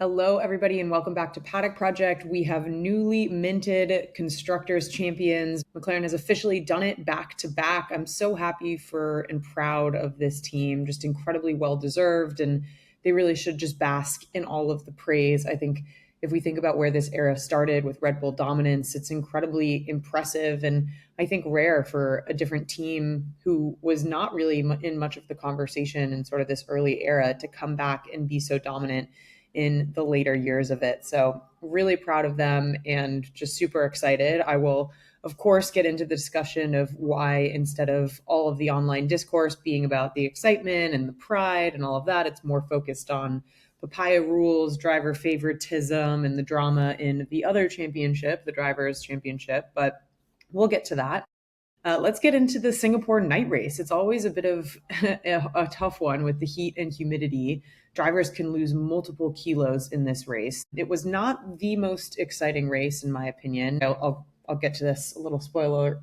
Hello, everybody, and welcome back to Paddock Project. We have newly minted Constructors champions. McLaren has officially done it back to back. I'm so happy for and proud of this team, just incredibly well deserved, and they really should just bask in all of the praise. I think if we think about where this era started with Red Bull dominance, it's incredibly impressive and I think rare for a different team who was not really in much of the conversation in sort of this early era to come back and be so dominant in the later years of it. So, really proud of them and just super excited. I will, of course, get into the discussion of why, instead of all of the online discourse being about the excitement and the pride and all of that, it's more focused on Papaya Rules, driver favoritism, and the drama in the other championship, the Drivers' Championship. But we'll get to that. Let's get into the Singapore night race. It's always a bit of a tough one with the heat and humidity. Drivers can lose multiple kilos in this race. It was not the most exciting race, in my opinion. I'll get to this. A little spoiler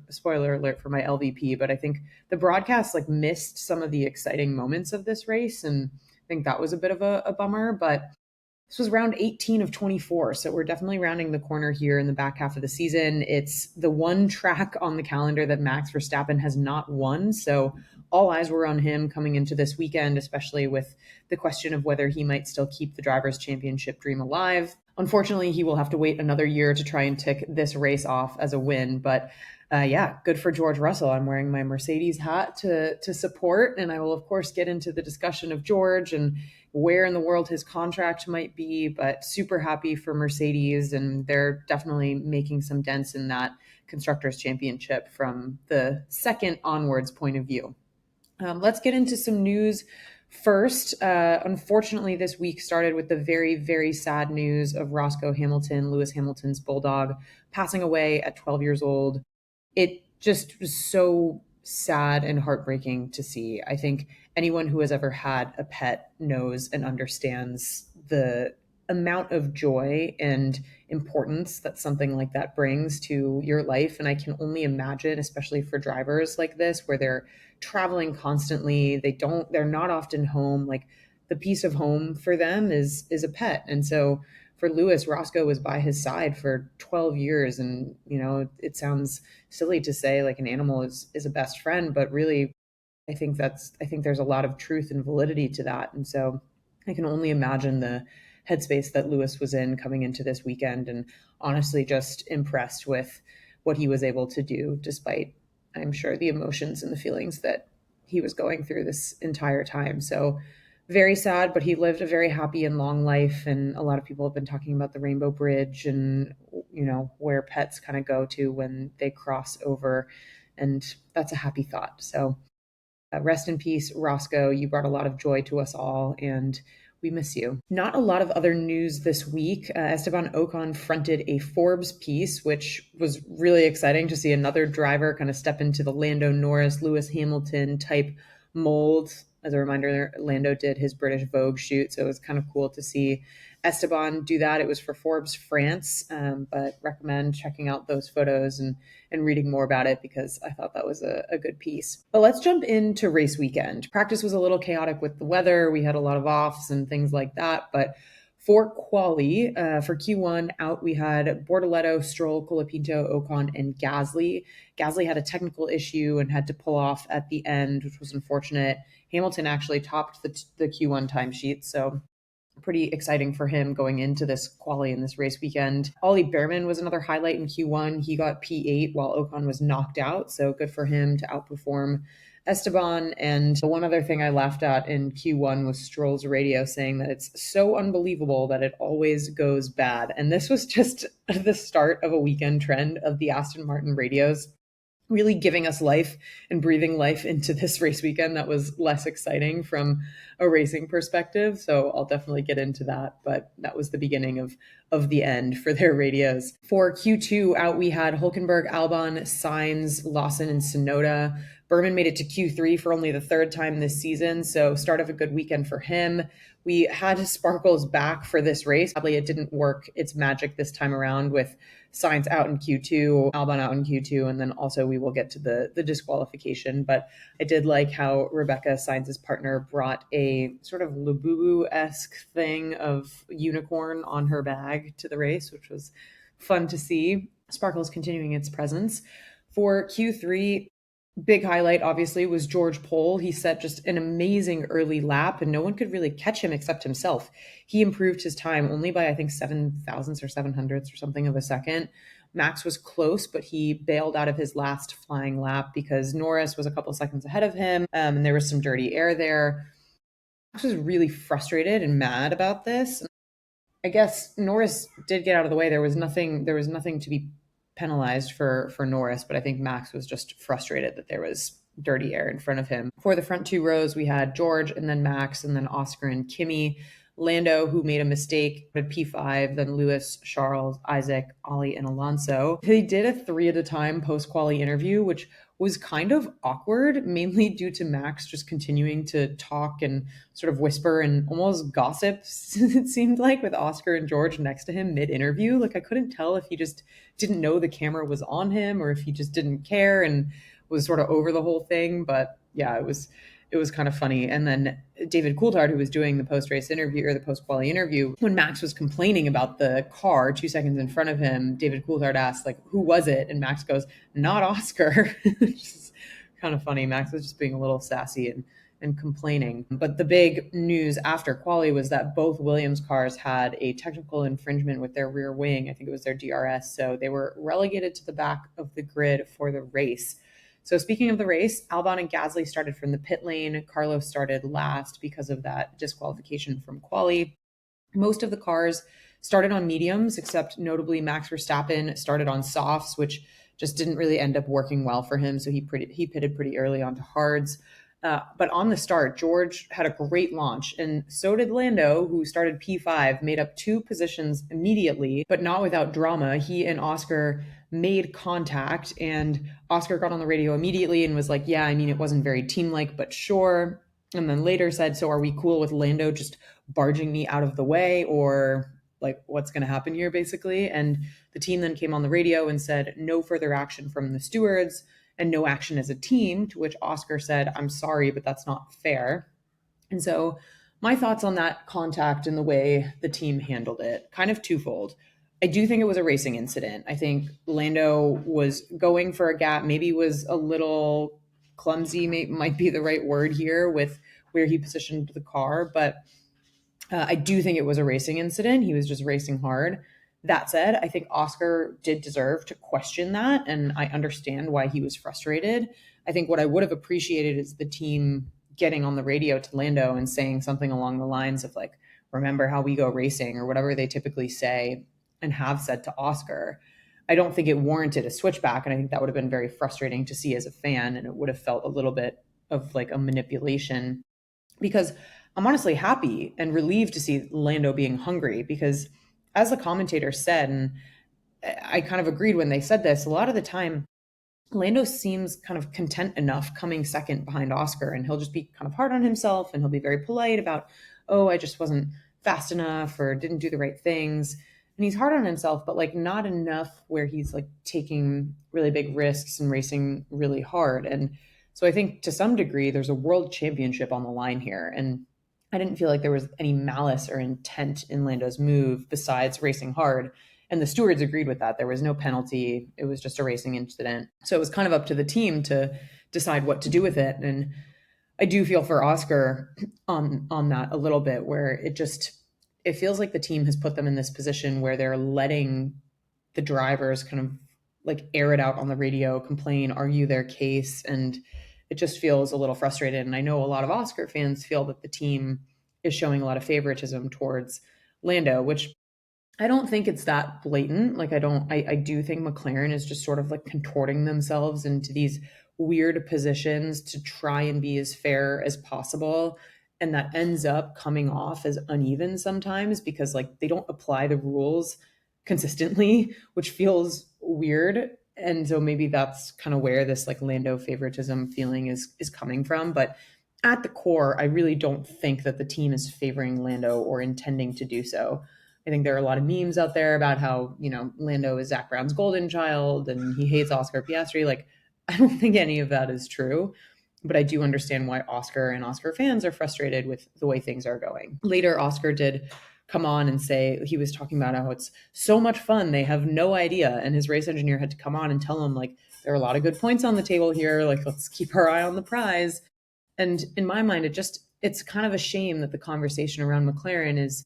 alert for my LVP, but I think the broadcast missed some of the exciting moments of this race, and I think that was a bit of a bummer. But this was round 18 of 24, so we're definitely rounding the corner here in the back half of the season. It's the one track on the calendar that Max Verstappen has not won, so all eyes were on him coming into this weekend, especially with the question of whether he might still keep the Drivers' Championship dream alive. Unfortunately, he will have to wait another year to try and tick this race off as a win, but yeah, good for George Russell. I'm wearing my Mercedes hat to support, and I will, of course, get into the discussion of George and where in the world his contract might be, but super happy for Mercedes, and they're definitely making some dents in that Constructors' Championship from the second onwards point of view. Let's get into some news first. Unfortunately, this week started with the very, very sad news of Roscoe Hamilton, Lewis Hamilton's bulldog, passing away at 12 years old. It just was so sad and heartbreaking to see. I think anyone who has ever had a pet knows and understands the amount of joy and importance that something like that brings to your life. And I can only imagine, especially for drivers like this, where they're traveling constantly, they're not often home. Like, the piece of home for them is a pet. And so for Lewis, Roscoe was by his side for 12 years. And, it sounds silly to say like an animal is a best friend, but really, I think there's a lot of truth and validity to that. And so I can only imagine the headspace that Lewis was in coming into this weekend, and honestly just impressed with what he was able to do, despite, I'm sure, the emotions and the feelings that he was going through this entire time. So very sad, but he lived a very happy and long life. And a lot of people have been talking about the Rainbow Bridge and, where pets kind of go to when they cross over. And that's a happy thought. So rest in peace, Roscoe. You brought a lot of joy to us all, and we miss you. Not a lot of other news this week. Esteban Ocon fronted a Forbes piece, which was really exciting to see another driver kind of step into the Lando Norris, Lewis Hamilton type mold. As a reminder, Lando did his British Vogue shoot, so it was kind of cool to see Esteban do that. It was for Forbes France, but recommend checking out those photos and reading more about it, because I thought that was a good piece. But let's jump into race weekend. Practice was a little chaotic with the weather. We had a lot of offs and things like that, but for Quali, for Q1 out, we had Bortoleto, Stroll, Colapinto, Ocon, and Gasly. Gasly had a technical issue and had to pull off at the end, which was unfortunate. Hamilton actually topped the Q1 timesheet, so pretty exciting for him going into this Quali in this race weekend. Ollie Behrman was another highlight in Q1. He got P8 while Ocon was knocked out, so good for him to outperform Esteban. And the one other thing I laughed at in Q1 was Stroll's radio saying that it's so unbelievable that it always goes bad. And this was just the start of a weekend trend of the Aston Martin radios really giving us life and breathing life into this race weekend that was less exciting from a racing perspective. So I'll definitely get into that, but that was the beginning of the end for their radios. For Q2 out, we had Hulkenberg, Albon, Sainz, Lawson, and Sonoda. Berman made it to Q3 for only the third time this season, so start of a good weekend for him. We had Sparkles back for this race. Probably it didn't work its magic this time around with Sainz out in Q2, Albon out in Q2, and then also we will get to the disqualification. But I did like how Rebecca, Sainz's partner, brought a sort of Labubu-esque thing of unicorn on her bag to the race, which was fun to see. Sparkles continuing its presence. For Q3, big highlight, obviously, was George Pole. He set just an amazing early lap, and no one could really catch him except himself. He improved his time only by, I think, 7,000ths or 700ths or something of a second. Max was close, but he bailed out of his last flying lap because Norris was a couple seconds ahead of him, and there was some dirty air there. Max was really frustrated and mad about this. I guess Norris did get out of the way. There was nothing to be penalized for Norris, but I think Max was just frustrated that there was dirty air in front of him. For the front two rows, we had George and then Max and then Oscar and Kimi. Lando, who made a mistake, at P5, then Lewis, Charles, Isaac, Ollie, and Alonso. They did a 3 at a time post-quali interview, which was kind of awkward, mainly due to Max just continuing to talk and sort of whisper and almost gossip, it seemed like, with Oscar and George next to him mid-interview. Like, I couldn't tell if he just didn't know the camera was on him or if he just didn't care and was sort of over the whole thing. But yeah, it was kind of funny. And then David Coulthard, who was doing the post-race interview or the post-quali interview, when Max was complaining about the car 2 seconds in front of him, David Coulthard asked, like, who was it? And Max goes, not Oscar. Which is kind of funny. Max was just being a little sassy and complaining. But the big news after quali was that both Williams cars had a technical infringement with their rear wing. I think it was their DRS. So they were relegated to the back of the grid for the race. So speaking of the race, Albon and Gasly started from the pit lane. Carlos started last because of that disqualification from quali. Most of the cars started on mediums, except notably Max Verstappen started on softs, which just didn't really end up working well for him. So he pitted pretty early onto hards. But on the start, George had a great launch, and so did Lando, who started P5, made up 2 positions immediately, but not without drama. He and Oscar made contact, and Oscar got on the radio immediately and was like, yeah, I mean, it wasn't very team-like, but sure. And then later said, so are we cool with Lando just barging me out of the way, or like what's going to happen here, basically? And the team then came on the radio and said, no further action from the stewards and no action as a team, to which Oscar said, I'm sorry, but that's not fair. And so my thoughts on that contact and the way the team handled it, kind of twofold. I do think it was a racing incident. I think Lando was going for a gap, maybe was a little clumsy, might be the right word here, with where he positioned the car. But I do think it was a racing incident. He was just racing hard. That said, I think Oscar did deserve to question that, and I understand why he was frustrated. I think what I would have appreciated is the team getting on the radio to Lando and saying something along the lines of, like, remember how we go racing, or whatever they typically say and have said to Oscar. I don't think it warranted a switchback, and I think that would have been very frustrating to see as a fan, and it would have felt a little bit of like a manipulation, because I'm honestly happy and relieved to see Lando being hungry, because as the commentator said, and I kind of agreed when they said this, a lot of the time, Lando seems kind of content enough coming second behind Oscar, and he'll just be kind of hard on himself, and he'll be very polite about, oh, I just wasn't fast enough or didn't do the right things. And he's hard on himself, but like not enough where he's like taking really big risks and racing really hard. And so I think to some degree, there's a world championship on the line here. And I didn't feel like there was any malice or intent in Lando's move besides racing hard. And the stewards agreed with that. There was no penalty. It was just a racing incident. So it was kind of up to the team to decide what to do with it. And I do feel for Oscar on that a little bit, where it feels like the team has put them in this position where they're letting the drivers kind of like air it out on the radio, complain, argue their case. And it just feels a little frustrated. And I know a lot of Oscar fans feel that the team is showing a lot of favoritism towards Lando, which I don't think it's that blatant. Like, I do think McLaren is just sort of like contorting themselves into these weird positions to try and be as fair as possible. And that ends up coming off as uneven sometimes, because like they don't apply the rules consistently, which feels weird And so maybe that's kind of where this like Lando favoritism feeling is coming from. But at the core, I really don't think that the team is favoring Lando or intending to do so. I think there are a lot of memes out there about how, Lando is Zach Brown's golden child and he hates Oscar Piastri. Like, I don't think any of that is true, but I do understand why Oscar and Oscar fans are frustrated with the way things are going. Later, Oscar did come on and say, he was talking about how it's so much fun. They have no idea. And his race engineer had to come on and tell him, like, there are a lot of good points on the table here. Like, let's keep our eye on the prize. And in my mind, it's kind of a shame that the conversation around McLaren is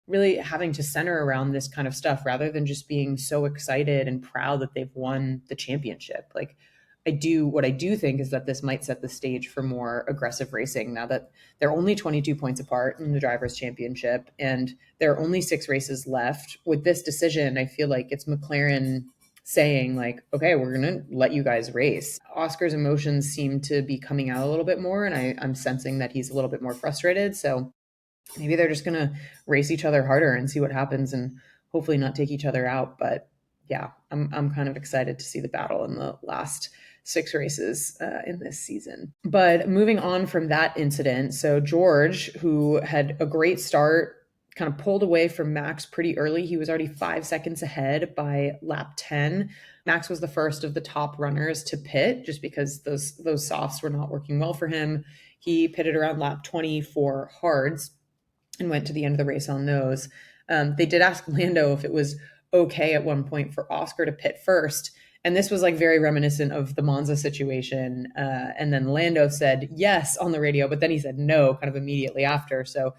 really having to center around this kind of stuff rather than just being so excited and proud that they've won the championship. Like, what I do think is that this might set the stage for more aggressive racing now that they're only 22 points apart in the drivers' championship and there are only 6 races left. With this decision, I feel like it's McLaren saying, like, okay, we're going to let you guys race. Oscar's emotions seem to be coming out a little bit more, and I'm sensing that he's a little bit more frustrated. So maybe they're just going to race each other harder and see what happens and hopefully not take each other out. But yeah, I'm kind of excited to see the battle in the last 6 races in this season. But moving on from that incident, so George, who had a great start, kind of pulled away from Max pretty early. He was already 5 seconds ahead by lap 10. Max was the first of the top runners to pit just because those softs were not working well for him. He pitted around lap 20 for hards and went to the end of the race on those. They did ask Lando if it was okay at one point for Oscar to pit first. And this was like very reminiscent of the Monza situation. And then Lando said yes on the radio, but then he said no kind of immediately after. So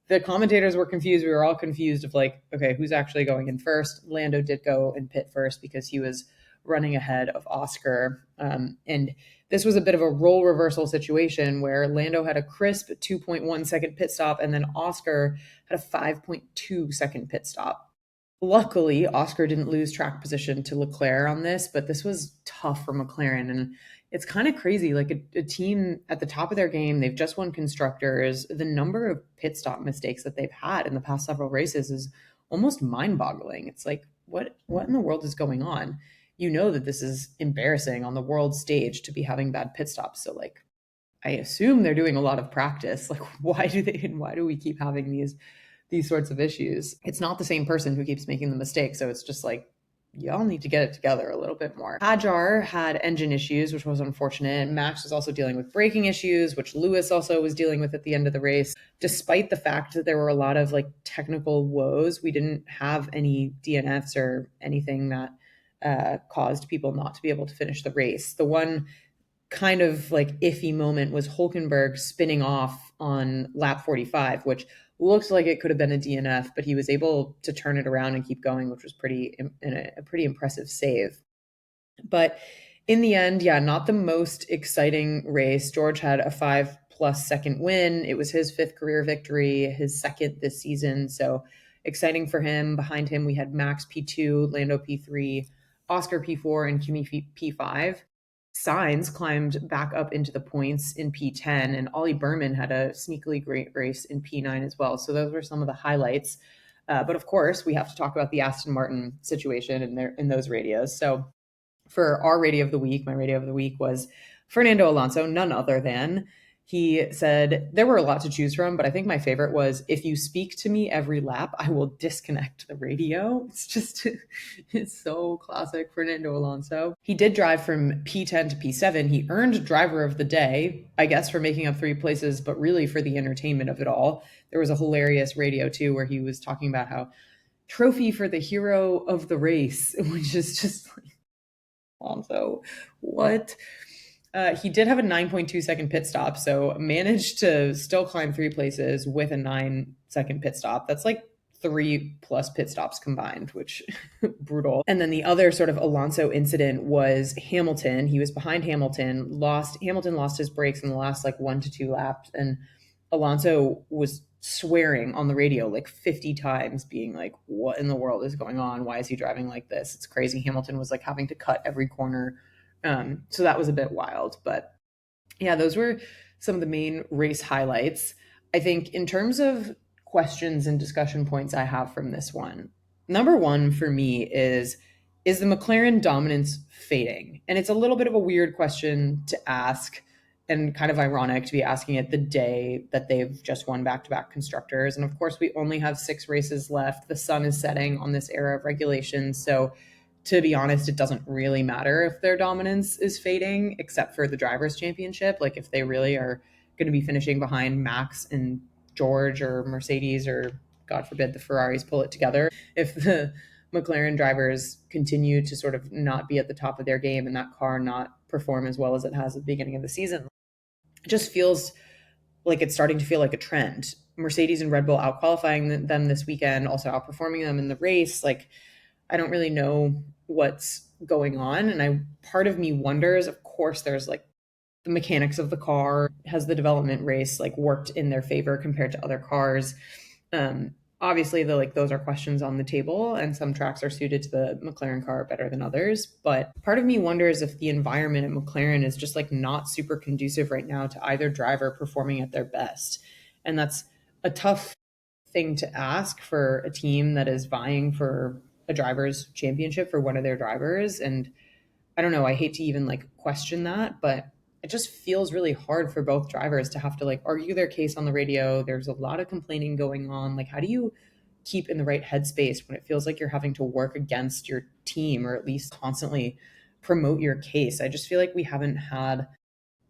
the commentators were confused. We were all confused of like, okay, who's actually going in first? Lando did go and pit first because he was running ahead of Oscar. And this was a bit of a role reversal situation where Lando had a crisp 2.1 second pit stop and then Oscar had a 5.2 second pit stop. Luckily, Oscar didn't lose track position to Leclerc on this, but this was tough for McLaren. And it's kind of crazy. Like a team at the top of their game, they've just won Constructors. The number of pit stop mistakes that they've had in the past several races is almost mind-boggling. It's like, what in the world is going on? You know that this is embarrassing on the world stage to be having bad pit stops. So like, I assume they're doing a lot of practice. Like, why do we keep having these sorts of issues? It's not the same person who keeps making the mistake. So it's just like, y'all need to get it together a little bit more. Hajar had engine issues, which was unfortunate. Max was also dealing with braking issues, which Lewis also was dealing with at the end of the race. Despite the fact that there were a lot of like technical woes, we didn't have any DNFs or anything that caused people not to be able to finish the race. The one kind of like iffy moment was Hulkenberg spinning off on lap 45, which looked like it could have been a DNF, but he was able to turn it around and keep going, which was a pretty impressive save. But in the end, yeah, not the most exciting race. George had a 5+ second win. It was his 5th career victory, his 2nd this season. So exciting for him. Behind him, we had Max P2, Lando P3, Oscar P4, and Kimi P5. Sainz climbed back up into the points in P10, and Ollie Berman had a sneakily great race in P9 as well. So those were some of the highlights. But of course, we have to talk about the Aston Martin situation in those radios. So for our radio of the week, my radio of the week was Fernando Alonso, none other than. He said, there were a lot to choose from, but I think my favorite was, if you speak to me every lap, I will disconnect the radio. It's so classic Fernando Alonso. He did drive from P10 to P7. He earned driver of the day, I guess, for making up 3 places, but really for the entertainment of it all. There was a hilarious radio too, where he was talking about how trophy for the hero of the race, which is just like, Alonso, what? He did have a 9.2 second pit stop, so managed to still climb 3 places with a 9 second pit stop. That's like 3+ pit stops combined, which brutal. And then the other sort of Alonso incident was Hamilton. He was behind Hamilton lost his brakes in the last like 1 to 2 laps, and Alonso was swearing on the radio like 50 times, being like, what in the world is going on? Why is he driving like this? It's crazy. Hamilton was like having to cut every corner. So that was a bit wild. But yeah, those were some of the main race highlights. I think in terms of questions and discussion points I have from this one, number one for me is, is the McLaren dominance fading? And it's a little bit of a weird question to ask and kind of ironic to be asking it the day that they've just won back-to-back constructors. And of course, we only have 6 races left. The sun is setting on this era of regulation. So to be honest, it doesn't really matter if their dominance is fading, except for the drivers' championship. Like if they really are going to be finishing behind Max and George or Mercedes, or God forbid the Ferraris pull it together. If the McLaren drivers continue to sort of not be at the top of their game and that car not perform as well as it has at the beginning of the season, it just feels like it's starting to feel like a trend. Mercedes and Red Bull out qualifying them this weekend, also outperforming them in the race. Like, I don't really know what's going on. And part of me wonders, of course, there's like the mechanics of the car. Has the development race like worked in their favor compared to other cars? Obviously, those are questions on the table, and some tracks are suited to the McLaren car better than others. But part of me wonders if the environment at McLaren is just like not super conducive right now to either driver performing at their best. And that's a tough thing to ask for a team that is vying for a driver's championship for one of their drivers. And I don't know, I hate to even like question that, but it just feels really hard for both drivers to have to like argue their case on the radio. There's a lot of complaining going on. Like, how do you keep in the right headspace when it feels like you're having to work against your team, or at least constantly promote your case? I just feel like we haven't had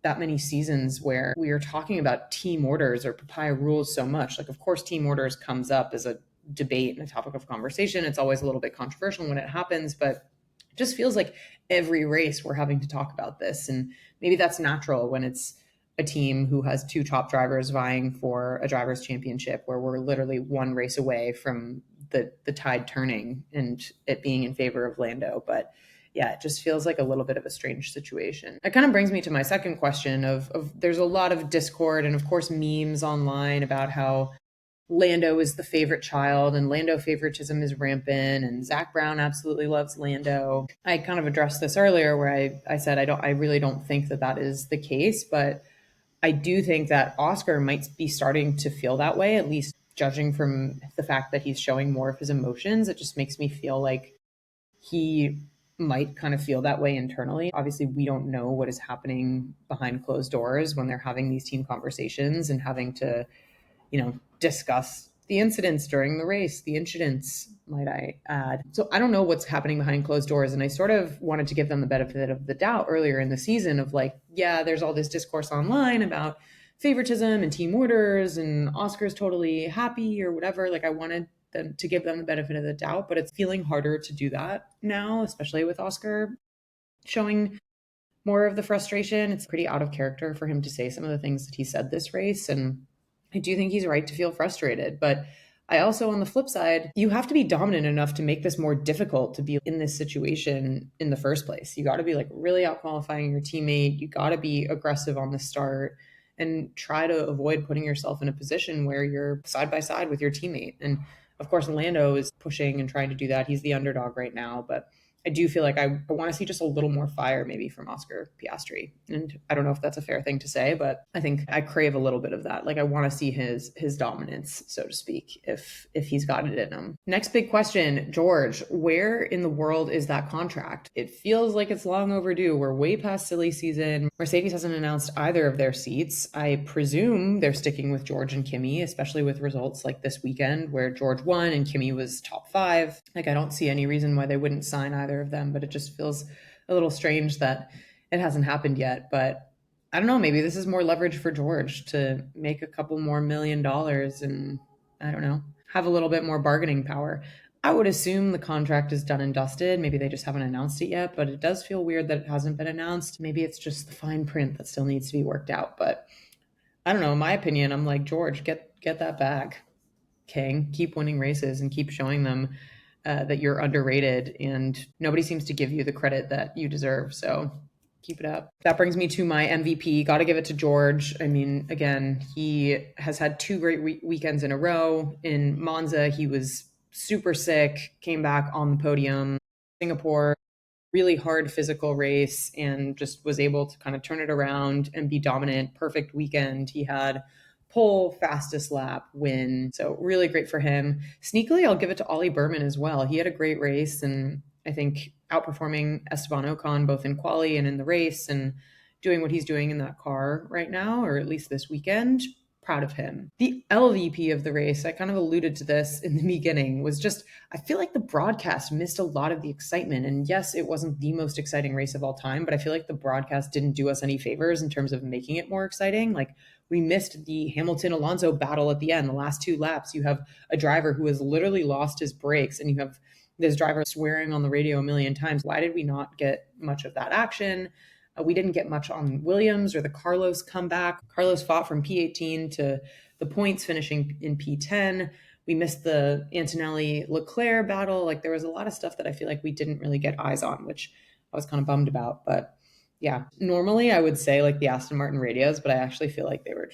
that many seasons where we are talking about team orders or Papaya Rules so much. Like, of course, team orders comes up as a debate and a topic of conversation. It's always a little bit controversial when it happens, but it just feels like every race we're having to talk about this. And maybe that's natural when it's a team who has 2 top drivers vying for a drivers' championship, where we're literally 1 race away from the tide turning and it being in favor of Lando. But yeah, it just feels like a little bit of a strange situation. It kind of brings me to my second question of there's a lot of discord and of course memes online about how Lando is the favorite child and Lando favoritism is rampant and Zach Brown absolutely loves Lando. I kind of addressed this earlier where I said I really don't think that is the case, but I do think that Oscar might be starting to feel that way, at least judging from the fact that he's showing more of his emotions. It just makes me feel like he might kind of feel that way internally. Obviously, we don't know what is happening behind closed doors when they're having these team conversations and having to, discuss the incidents during the race, the incidents, might I add. So I don't know what's happening behind closed doors. And I sort of wanted to give them the benefit of the doubt earlier in the season of like, yeah, there's all this discourse online about favoritism and team orders and Oscar's totally happy or whatever. Like, I wanted them to give them the benefit of the doubt, but it's feeling harder to do that now, especially with Oscar showing more of the frustration. It's pretty out of character for him to say some of the things that he said this race. And I do think he's right to feel frustrated. But I also, on the flip side, you have to be dominant enough to make this more difficult to be in this situation in the first place. You got to be like really out qualifying your teammate. You got to be aggressive on the start and try to avoid putting yourself in a position where you're side by side with your teammate. And of course, Lando is pushing and trying to do that. He's the underdog right now, but I do feel like I want to see just a little more fire maybe from Oscar Piastri. And I don't know if that's a fair thing to say, but I think I crave a little bit of that. Like, I want to see his dominance, so to speak, if he's got it in him. Next big question, George, where in the world is that contract? It feels like it's long overdue. We're way past silly season. Mercedes hasn't announced either of their seats. I presume they're sticking with George and Kimi, especially with results like this weekend where George won and Kimi was top 5. Like, I don't see any reason why they wouldn't sign either of them, but it just feels a little strange that it hasn't happened yet. But I don't know, maybe this is more leverage for George to make a couple more $1 million and, I don't know, have a little bit more bargaining power. I would assume the contract is done and dusted. Maybe they just haven't announced it yet, but it does feel weird that it hasn't been announced. Maybe it's just the fine print that still needs to be worked out. But I don't know, in my opinion, I'm like, George, get that bag, King. Keep winning races and keep showing them that you're underrated, and nobody seems to give you the credit that you deserve. So keep it up. That brings me to my MVP. Got to give it to George. I mean, again, he has had 2 great weekends in a row. In Monza, he was super sick, came back on the podium. Singapore, really hard physical race, and just was able to kind of turn it around and be dominant. Perfect weekend. He had pole, fastest lap, win. So really great for him. Sneakily, I'll give it to Ollie Berman as well. He had a great race, and I think outperforming Esteban Ocon both in quali and in the race, and doing what he's doing in that car right now, or at least this weekend. Proud of him. The LVP of the race, I kind of alluded to this in the beginning, was just, I feel like the broadcast missed a lot of the excitement. And yes, it wasn't the most exciting race of all time, but I feel like the broadcast didn't do us any favors in terms of making it more exciting. Like, we missed the Hamilton-Alonso battle at the end, the last 2 laps. You have a driver who has literally lost his brakes, and you have this driver swearing on the radio a million times. Why did we not get much of that action? We didn't get much on Williams or the Carlos comeback. Carlos fought from P18 to the points, finishing in P10. We missed the Antonelli-Leclerc battle. Like, there was a lot of stuff that I feel like we didn't really get eyes on, which I was kind of bummed about. But yeah, normally I would say like the Aston Martin radios, but I actually feel like they were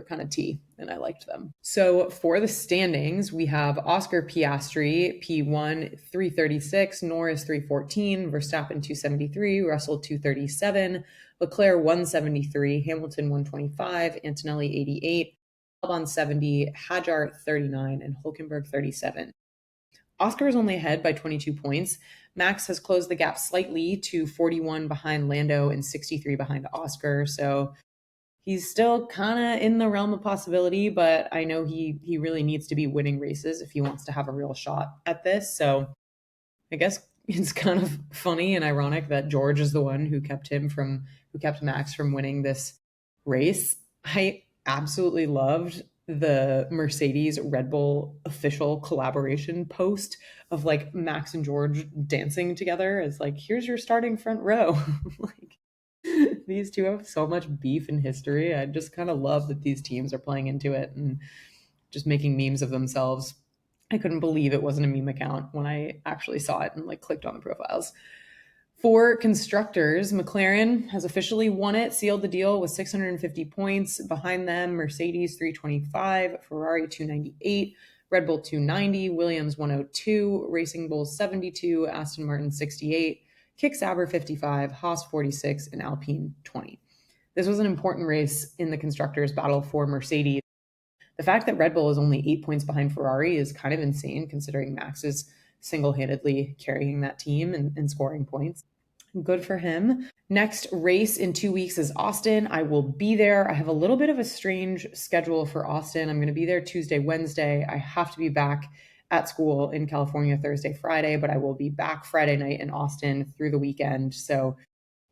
kind of tea, and I liked them. So for the standings, we have Oscar Piastri, P1, 336, Norris 314, Verstappen 273, Russell 237, Leclerc 173, Hamilton 125, Antonelli 88, Albon 70, Hadjar 39, and Hülkenberg 37. Oscar is only ahead by 22 points. Max has closed the gap slightly to 41 behind Lando and 63 behind Oscar. So he's still kind of in the realm of possibility, but I know he really needs to be winning races if he wants to have a real shot at this. So I guess it's kind of funny and ironic that George is the one who kept Max from winning this race. I absolutely loved the Mercedes Red Bull official collaboration post of like Max and George dancing together as like, here's your starting front row. Like, these two have so much beef in history. I just kind of love that these teams are playing into it and just making memes of themselves. I couldn't believe it wasn't a meme account when I actually saw it and like clicked on the profiles. For constructors, McLaren has officially won it, sealed the deal with 650 points. Behind them, Mercedes 325, Ferrari 298, Red Bull 290, Williams 102, Racing Bulls 72, Aston Martin 68, Kick Sauber 55, Haas 46, and Alpine 20. This was an important race in the constructors' battle for Mercedes. The fact that Red Bull is only 8 points behind Ferrari is kind of insane, considering Max is single-handedly carrying that team and scoring points. Good for him. Next race in 2 weeks is Austin. I will be there. I have a little bit of a strange schedule for Austin. I'm going to be there Tuesday, Wednesday. I have to be back at school in California Thursday, Friday, but I will be back Friday night in Austin through the weekend. So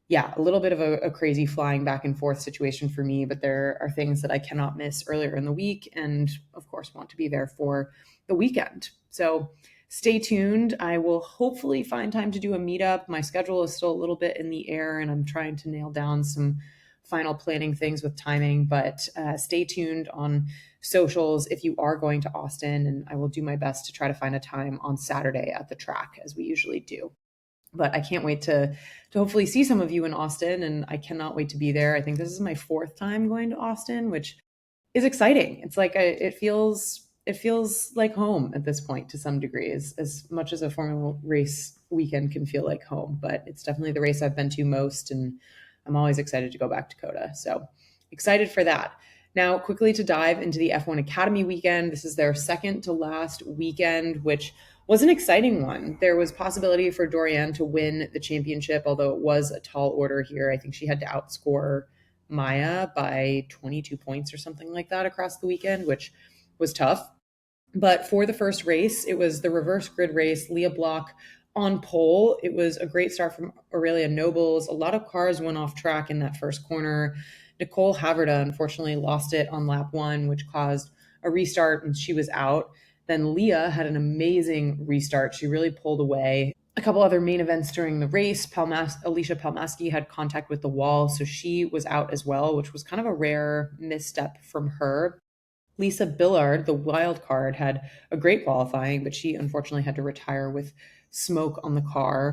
yeah, a little bit of a crazy flying back and forth situation for me, but there are things that I cannot miss earlier in the week, and of course want to be there for the weekend. So stay tuned. I will hopefully find time to do a meetup. My schedule is still a little bit in the air, and I'm trying to nail down some final planning things with timing, but stay tuned on socials if you are going to Austin, and I will do my best to try to find a time on Saturday at the track, as we usually do. But I can't wait to hopefully see some of you in Austin, and I cannot wait to be there. I think this is my 4th time going to Austin, which is exciting. It's like it feels like home at this point to some degree, as much as a Formula race weekend can feel like home. But it's definitely the race I've been to most, and I'm always excited to go back to COTA. So excited for that. Now, quickly to dive into the F1 Academy weekend. This is their second to last weekend, which was an exciting one. There was possibility for Doriane to win the championship, although it was a tall order here. I think she had to outscore Maya by 22 points or something like that across the weekend, which was tough. But for the first race, it was the reverse grid race, Leah Block on pole. It was a great start from Aurelia Nobles. A lot of cars went off track in that first corner. Nicole Haverda unfortunately lost it on lap 1, which caused a restart, and she was out. Then Leah had an amazing restart. She really pulled away. A couple other main events during the race, Alicia Palmaski had contact with the wall, so she was out as well, which was kind of a rare misstep from her. Lisa Billard, the wild card, had a great qualifying, but she unfortunately had to retire with smoke on the car.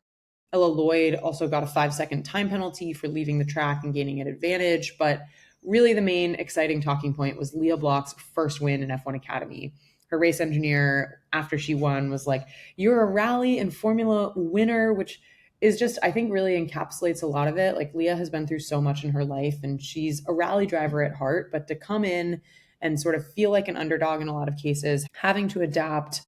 Ella Lloyd also got a 5-second time penalty for leaving the track and gaining an advantage, but really the main exciting talking point was Leah Block's first win in F1 Academy. Her race engineer, after she won, was like, "You're a rally and formula winner," which is just, I think, really encapsulates a lot of it. Like, Leah has been through so much in her life, and she's a rally driver at heart, but to come in and sort of feel like an underdog in a lot of cases, having to adapt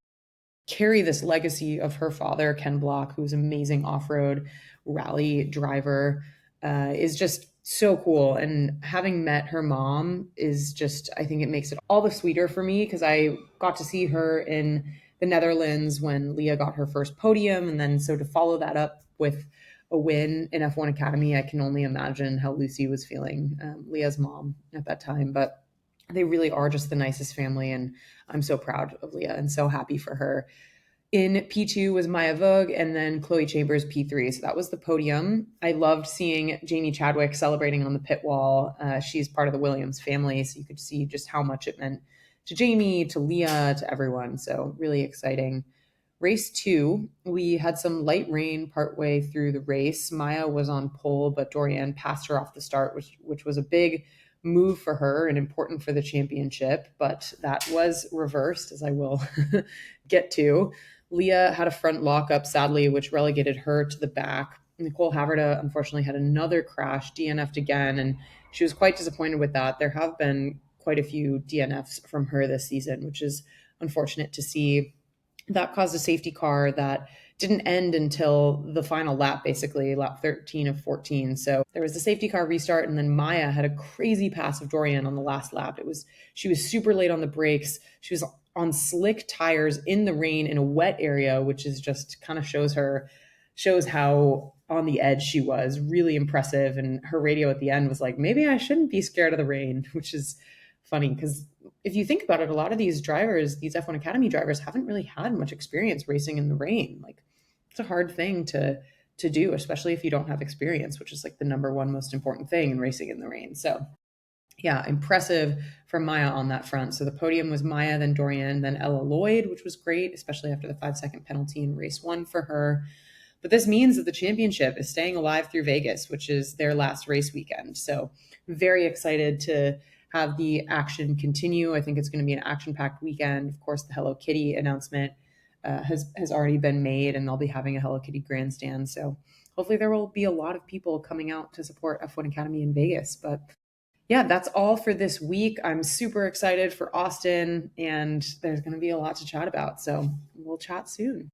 carry this legacy of her father, Ken Block, who's an amazing off-road rally driver, is just so cool. And having met her mom is just, I think it makes it all the sweeter for me because I got to see her in the Netherlands when Leah got her first podium. And then so to follow that up with a win in F1 Academy, I can only imagine how Lucy was feeling, Leah's mom at that time. But they really are just the nicest family. And I'm so proud of Leah and so happy for her. In P2 was Maya Vogue and then Chloe Chambers P3. So that was the podium. I loved seeing Jamie Chadwick celebrating on the pit wall. She's part of the Williams family, so you could see just how much it meant to Jamie, to Leah, to everyone. So really exciting. Race two, we had some light rain partway through the race. Maya was on pole, but Dorianne passed her off the start, which was a big move for her and important for the championship. But that was reversed, as I will get to. Leah had a front lockup, sadly, which relegated her to the back. Nicole Haverda, unfortunately, had another crash, DNF'd again, and she was quite disappointed with that. There have been quite a few DNFs from her this season, which is unfortunate to see. That caused a safety car that didn't end until the final lap, basically, lap 13 of 14. So there was the safety car restart, and then Maya had a crazy pass of Dorian on the last lap. She was super late on the brakes. She was on slick tires in the rain in a wet area, which is just kind of shows how on the edge she was. Really impressive. And her radio at the end was like, maybe I shouldn't be scared of the rain, which is funny because if you think about it, a lot of these drivers, these F1 Academy drivers, haven't really had much experience racing in the rain. Like, it's a hard thing to do, especially if you don't have experience, which is like the number one most important thing in racing in the rain. So yeah, impressive from Maya on that front. So the podium was Maya, then Dorian, then Ella Lloyd, which was great, especially after the 5-second penalty in race one for her. But this means that the championship is staying alive through Vegas, which is their last race weekend. So very excited to have the action continue. I think it's going to be an action-packed weekend. Of course, the Hello Kitty announcement has already been made, and they'll be having a Hello Kitty grandstand. So hopefully there will be a lot of people coming out to support F1 Academy in Vegas. But yeah, that's all for this week. I'm super excited for Austin, and there's going to be a lot to chat about. So we'll chat soon.